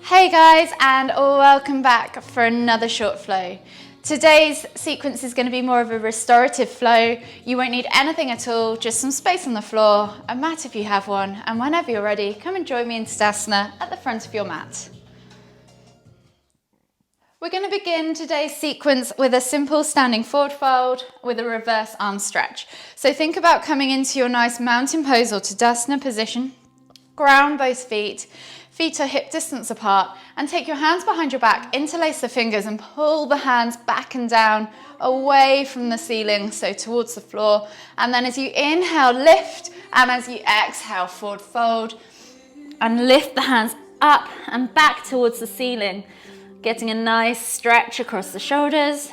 Hey guys, and welcome back for another short flow. Today's sequence is going to be more of a restorative flow. You won't need anything at all, just some space on the floor, a mat if you have one, and whenever you're ready, come and join me in Tadasana at the front of your mat. We're going to begin today's sequence with a simple standing forward fold with a reverse arm stretch. So think about coming into your nice mountain pose or Tadasana position. Ground both feet. Feet are hip distance apart, and take your hands behind your back, interlace the fingers and pull the hands back and down away from the ceiling, so towards the floor. And then as you inhale, lift, and as you exhale, forward fold and lift the hands up and back towards the ceiling, getting a nice stretch across the shoulders.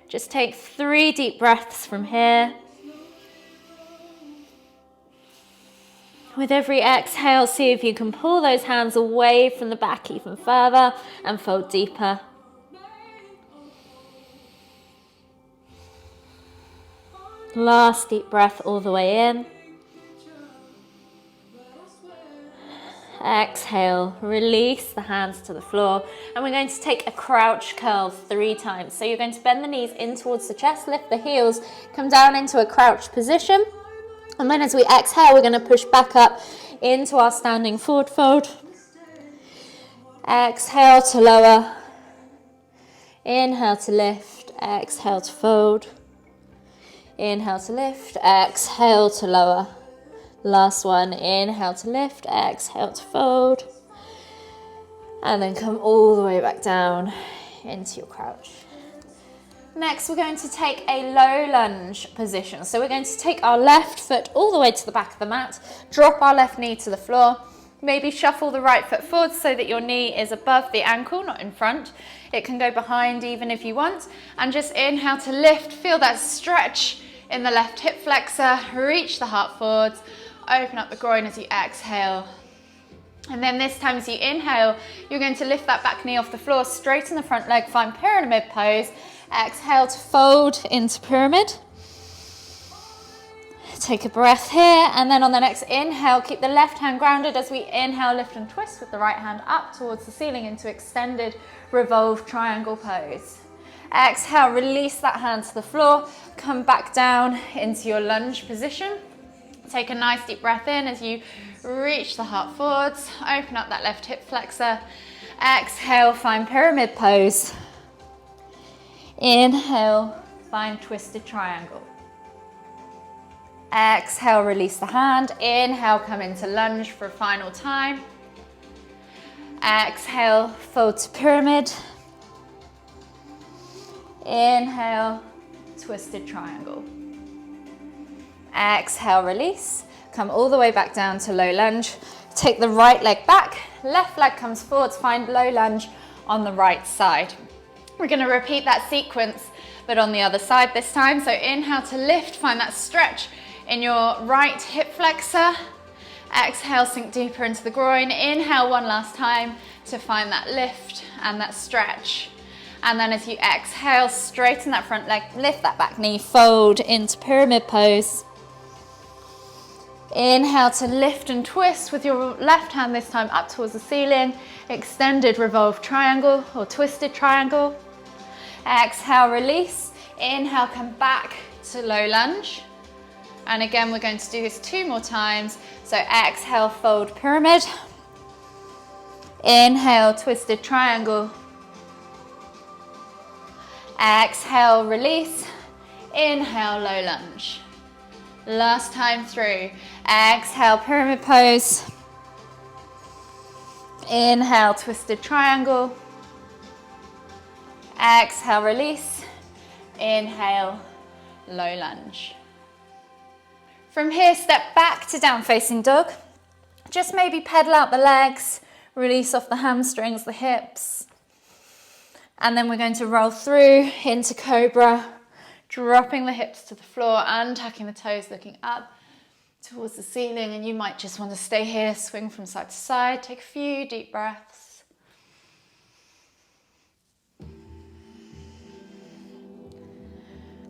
Just take 3 deep breaths from here. With every exhale, see if you can pull those hands away from the back even further and fold deeper. Last deep breath all the way in. Exhale, release the hands to the floor, and we're going to take a crouch curl 3 times. So you're going to bend the knees in towards the chest, lift the heels, come down into a crouched position. And then as we exhale, we're going to push back up into our standing forward fold. Exhale to lower. Inhale to lift. Exhale to fold. Inhale to lift. Exhale to lower. Last one. Inhale to lift. Exhale to fold. And then come all the way back down into your crouch. Next, we're going to take a low lunge position. So we're going to take our left foot all the way to the back of the mat, drop our left knee to the floor, maybe shuffle the right foot forward so that your knee is above the ankle, not in front. It can go behind even if you want. And just inhale to lift, feel that stretch in the left hip flexor, reach the heart forwards, open up the groin as you exhale. And then this time as you inhale, you're going to lift that back knee off the floor, straighten the front leg, find pyramid pose. Exhale to fold into pyramid. Take a breath here, and then on the next inhale, keep the left hand grounded as we inhale, lift and twist with the right hand up towards the ceiling into extended revolved triangle pose. Exhale, release that hand to the floor, come back down into your lunge position. Take a nice deep breath in as you reach the heart forwards, open up that left hip flexor. Exhale, find pyramid pose. Inhale, find twisted triangle. Exhale, release the hand. Inhale, come into lunge for a final time. Exhale, fold to pyramid. Inhale, twisted triangle. Exhale, release. Come all the way back down to low lunge. Take the right leg back, left leg comes forwards, find low lunge on the right side. We're going to repeat that sequence, but on the other side this time. So inhale to lift, find that stretch in your right hip flexor. Exhale, sink deeper into the groin. Inhale one last time to find that lift and that stretch. And then as you exhale, straighten that front leg, lift that back knee, fold into pyramid pose. Inhale to lift and twist with your left hand this time up towards the ceiling. Extended revolved triangle or twisted triangle. Exhale, release. Inhale, come back to low lunge. And again, we're going to do this 2 more times. So exhale, fold pyramid. Inhale, twisted triangle. Exhale, release. Inhale, low lunge. Last time through. Exhale, pyramid pose. Inhale, twisted triangle. Exhale, release. Inhale, low lunge. From here, step back to down facing dog. Just maybe pedal out the legs, release off the hamstrings, the hips. And then we're going to roll through into cobra, dropping the hips to the floor, untucking the toes, looking up towards the ceiling. And you might just want to stay here, swing from side to side, take a few deep breaths.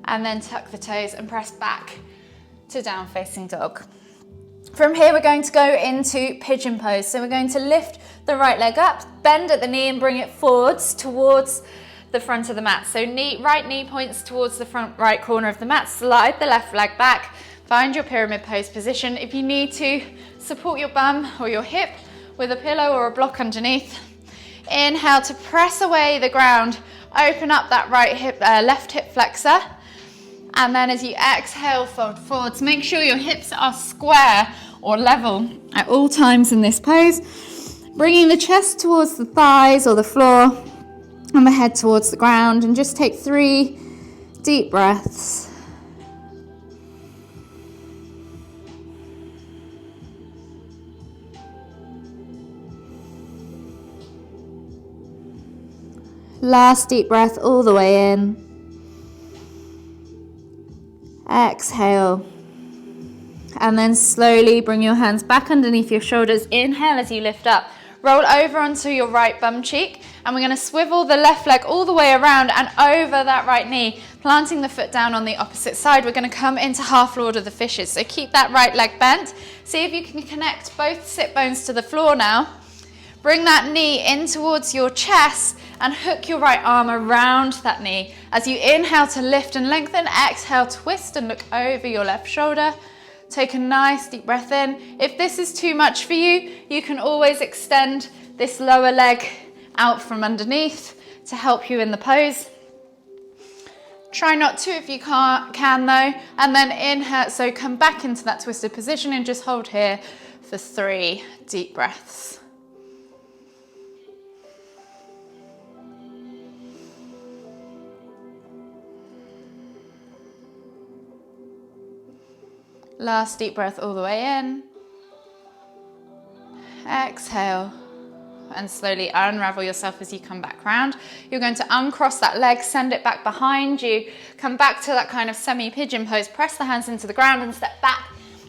And then tuck the toes and press back to down facing dog. From here, we're going to go into pigeon pose. So we're going to lift the right leg up, bend at the knee and bring it forwards towards the front of the mat. So right knee points towards the front right corner of the mat, slide the left leg back, find your pyramid pose position. If you need to, support your bum or your hip with a pillow or a block underneath. Inhale to press away the ground, open up that right hip, left hip flexor. And then as you exhale, fold forwards. Make sure your hips are square or level at all times in this pose. Bringing the chest towards the thighs or the floor and the head towards the ground. And just take 3 deep breaths. Last deep breath all the way in. Exhale. And then slowly bring your hands back underneath your shoulders. Inhale as you lift up. Roll over onto your right bum cheek. And we're going to swivel the left leg all the way around and over that right knee, planting the foot down on the opposite side. We're going to come into half Lord of the Fishes. So keep that right leg bent. See if you can connect both sit bones to the floor now. Bring that knee in towards your chest and hook your right arm around that knee. As you inhale to lift and lengthen, exhale, twist and look over your left shoulder. Take a nice deep breath in. If this is too much for you, you can always extend this lower leg out from underneath to help you in the pose. Try not to if you can though. And then inhale, so come back into that twisted position and just hold here for 3 deep breaths. Last deep breath all the way in. Exhale. And slowly unravel yourself as you come back round. You're going to uncross that leg, send it back behind you. Come back to that kind of semi-pigeon pose. Press the hands into the ground and step back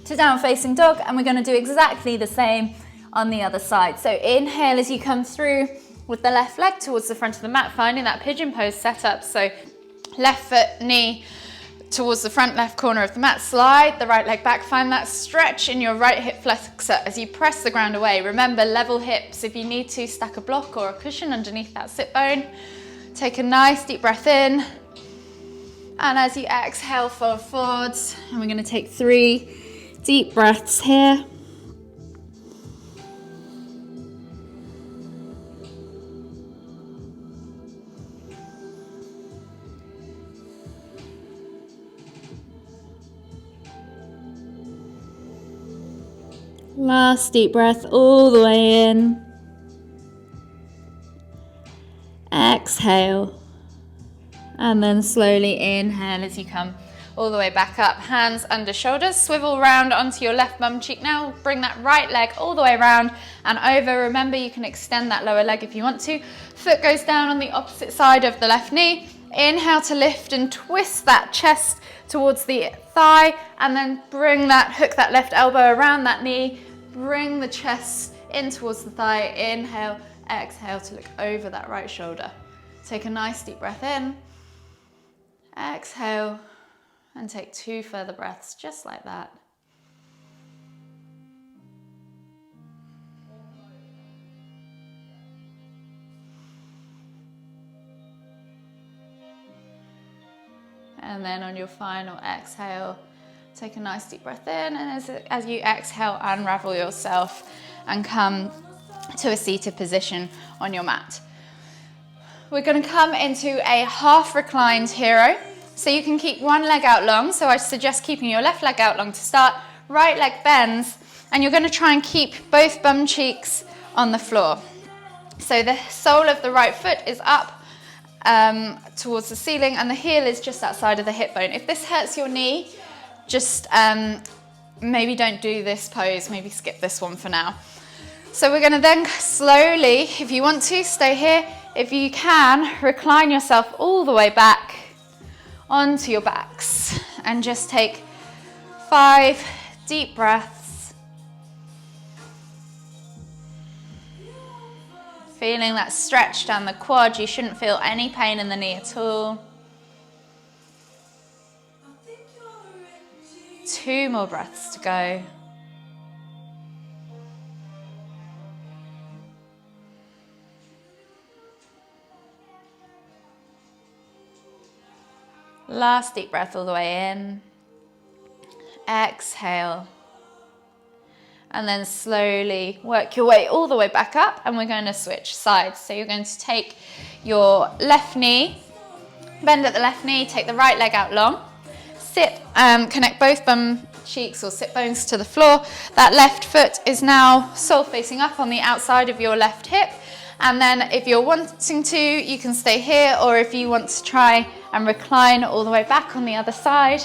to down facing dog. And we're going to do exactly the same on the other side. So inhale as you come through with the left leg towards the front of the mat, finding that pigeon pose setup. So left foot, knee, towards the front left corner of the mat, slide the right leg back, find that stretch in your right hip flexor as you press the ground away. Remember, level hips. If you need to, stack a block or a cushion underneath that sit bone. Take a nice deep breath in. And as you exhale, fold forwards. And we're going to take 3 deep breaths here. Last deep breath all the way in. Exhale. And then slowly inhale as you come all the way back up. Hands under shoulders. Swivel round onto your left bum cheek now. Bring that right leg all the way around and over. Remember, you can extend that lower leg if you want to. Foot goes down on the opposite side of the left knee. Inhale to lift and twist that chest towards the thigh, and then hook that left elbow around that knee. Bring the chest in towards the thigh. Inhale, exhale to look over that right shoulder. Take a nice deep breath in. Exhale, and take 2 further breaths, just like that. And then on your final exhale, take a nice deep breath in, and as you exhale, unravel yourself and come to a seated position on your mat. We're going to come into a half reclined hero. So you can keep one leg out long. So I suggest keeping your left leg out long to start. Right leg bends, and you're going to try and keep both bum cheeks on the floor. So the sole of the right foot is up towards the ceiling, and the heel is just outside of the hip bone. If this hurts your knee, just maybe don't do this pose, maybe skip this one for now. So we're going to then slowly, if you want to, stay here. If you can, recline yourself all the way back onto your backs and just take 5 deep breaths. Feeling that stretch down the quad. You shouldn't feel any pain in the knee at all. 2 more breaths to go. Last deep breath all the way in. Exhale. And then slowly work your way all the way back up, and we're going to switch sides. So you're going to take your left knee, bend at the left knee, take the right leg out long, sit, connect both bum cheeks or sit bones to the floor. That left foot is now sole facing up on the outside of your left hip. And then if you're wanting to, you can stay here, or if you want to try and recline all the way back on the other side,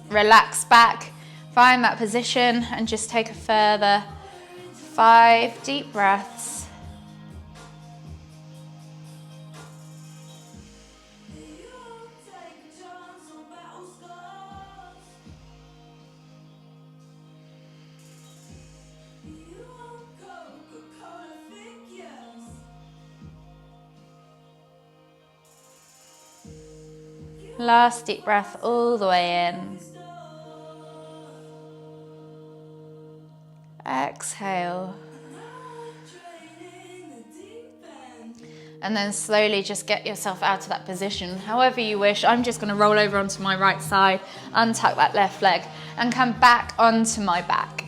relax back, find that position, and just take a further 5 deep breaths. Last deep breath all the way in. Exhale. And then slowly just get yourself out of that position, however you wish. I'm just going to roll over onto my right side, untuck that left leg, and come back onto my back.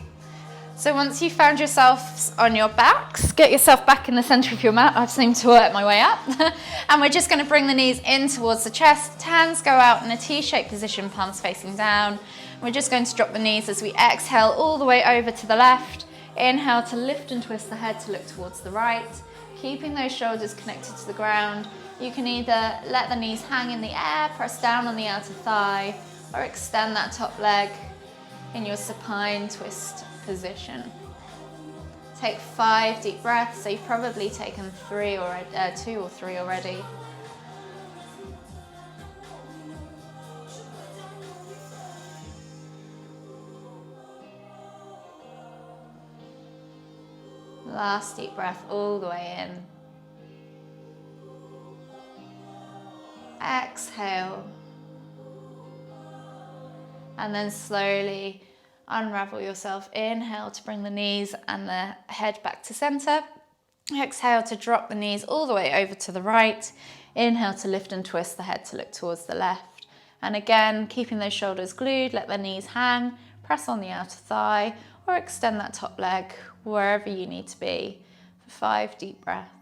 So once you've found yourself on your backs, get yourself back in the center of your mat. I've seemed to work my way up. And we're just going to bring the knees in towards the chest. Hands go out in a T-shaped position, palms facing down. We're just going to drop the knees as we exhale all the way over to the left. Inhale to lift and twist the head to look towards the right, keeping those shoulders connected to the ground. You can either let the knees hang in the air, press down on the outer thigh, or extend that top leg in your supine twist position. Take 5 deep breaths. So you've probably taken 2 or 3 already. Last deep breath all the way in. Exhale. And then slowly unravel yourself. Inhale to bring the knees and the head back to center. Exhale to drop the knees all the way over to the right. Inhale to lift and twist the head to look towards the left. And again, keeping those shoulders glued, let the knees hang, press on the outer thigh, or extend that top leg wherever you need to be for 5 deep breaths.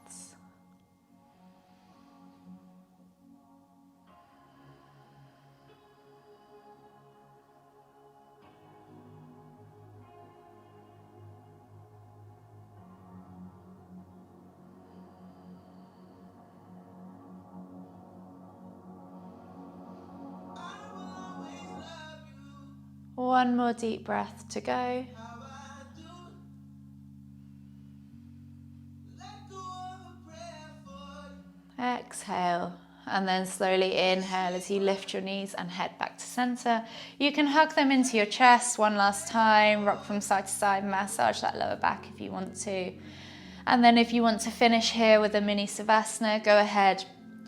One more deep breath to go. Exhale, and then slowly inhale as you lift your knees and head back to center. You can hug them into your chest one last time, rock from side to side, massage that lower back if you want to. And then if you want to finish here with a mini Savasana, go ahead,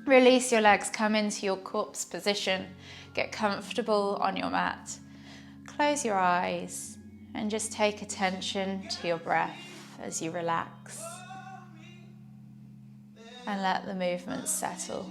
release your legs, come into your corpse position, get comfortable on your mat. Close your eyes and just take attention to your breath as you relax and let the movement settle.